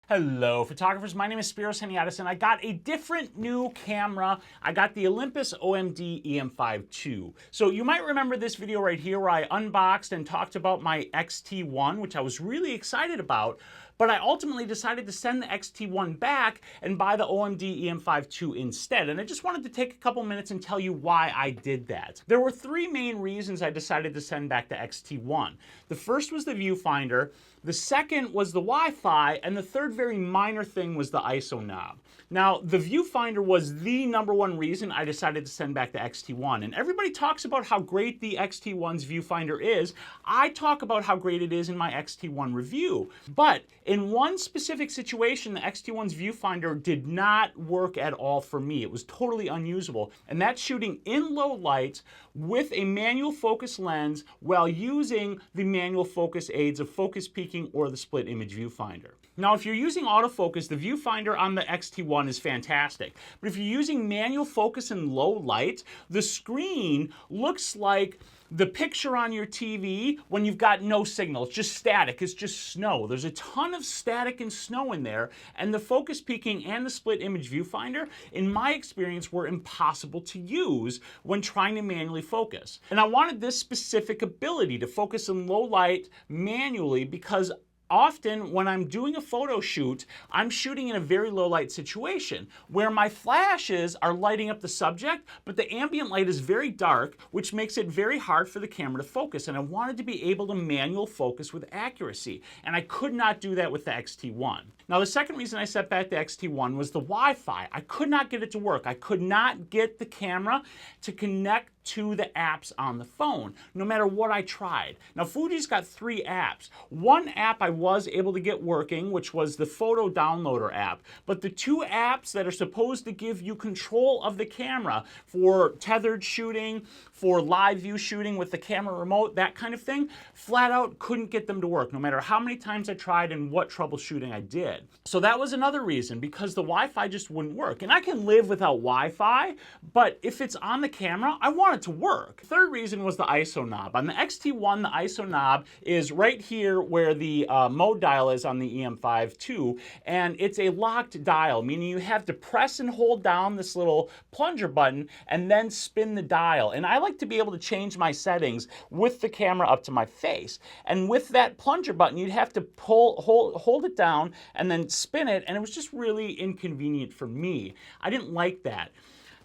Hello photographers, my name is Spyros Heniadis and I got a different new camera. I got the Olympus OMD-EM5 II. So you might remember this video right here where I unboxed and talked about my X-T1, which I was really excited about, but I ultimately decided to send the X-T1 back and buy the OMD-EM5 II instead. And I just wanted to take a couple minutes and tell you why I did that. There were three main reasons I decided to send back the X-T1. The first was the viewfinder, the second was the Wi-Fi, and the third very minor thing was the ISO knob. Now, the viewfinder was the number one reason I decided to send back the X-T1. And everybody talks about how great the X-T1's viewfinder is. I talk about how great it is in my X-T1 review. But in one specific situation, the X-T1's viewfinder did not work at all for me. It was totally unusable. And that's shooting in low light with a manual focus lens while using the manual focus aids of focus peaking or the split image viewfinder. Now, if you're using autofocus, the viewfinder on the X-T1 is fantastic. But if you're using manual focus in low light, the screen looks like the picture on your TV when you've got no signal. It's just static, it's just snow. There's a ton of static and snow in there, and the focus peaking and the split image viewfinder, in my experience, were impossible to use when trying to manually focus. And I wanted this specific ability to focus in low light manually because often when I'm doing a photo shoot, I'm shooting in a very low light situation where my flashes are lighting up the subject, but the ambient light is very dark, which makes it very hard for the camera to focus. And I wanted to be able to manual focus with accuracy, and I could not do that with the X-T1. Now, the second reason I set back the X-T1 was the Wi-Fi. I could not get it to work. I could not get the camera to connect to the apps on the phone, no matter what I tried. Now, Fuji's got three apps. One app I was able to get working, which was the photo downloader app, but the two apps that are supposed to give you control of the camera for tethered shooting, for live view shooting with the camera remote, that kind of thing, flat out couldn't get them to work, no matter how many times I tried and what troubleshooting I did. So that was another reason, because the Wi-Fi just wouldn't work. And I can live without Wi-Fi, but if it's on the camera, I want it to work. Third reason was the ISO knob. On the X-T1, the ISO knob is right here where the mode dial is on the EM5 II, and it's a locked dial, meaning you have to press and hold down this little plunger button and then spin the dial. And I like to be able to change my settings with the camera up to my face. And with that plunger button, you'd have to hold it down and then spin it, and it was just really inconvenient for me. I didn't like that.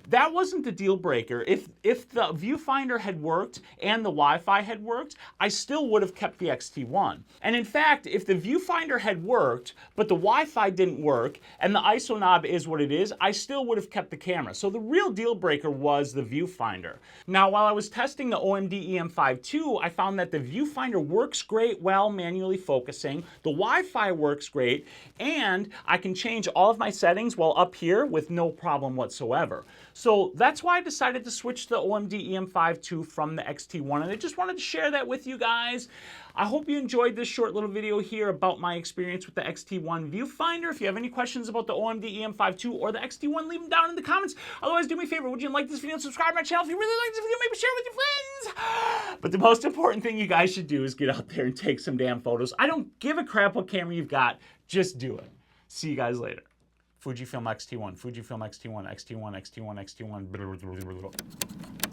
That wasn't the deal breaker. If the viewfinder had worked and the Wi-Fi had worked, I still would have kept the X-T1. And in fact, if the viewfinder had worked, but the Wi-Fi didn't work, and the ISO knob is what it is, I still would have kept the camera. So the real deal breaker was the viewfinder. Now, while I was testing the OMD-EM5 II, I found that the viewfinder works great while manually focusing, the Wi-Fi works great, and I can change all of my settings while up here with no problem whatsoever. So that's why I decided to switch the OMD-EM5 II from the X-T1, and I just wanted to share that with you guys. I hope you enjoyed this short little video here about my experience with the X-T1 viewfinder. If you have any questions about the OMD-EM5 II or the X-T1, leave them down in the comments. Otherwise, do me a favor, would you like this video and subscribe to my channel? If you really like this video, maybe share it with your friends. But the most important thing you guys should do is get out there and take some damn photos. I don't give a crap what camera you've got, just do it. See you guys later. Fujifilm X-T1, Fujifilm X-T1, X-T1, X-T1, X-T1.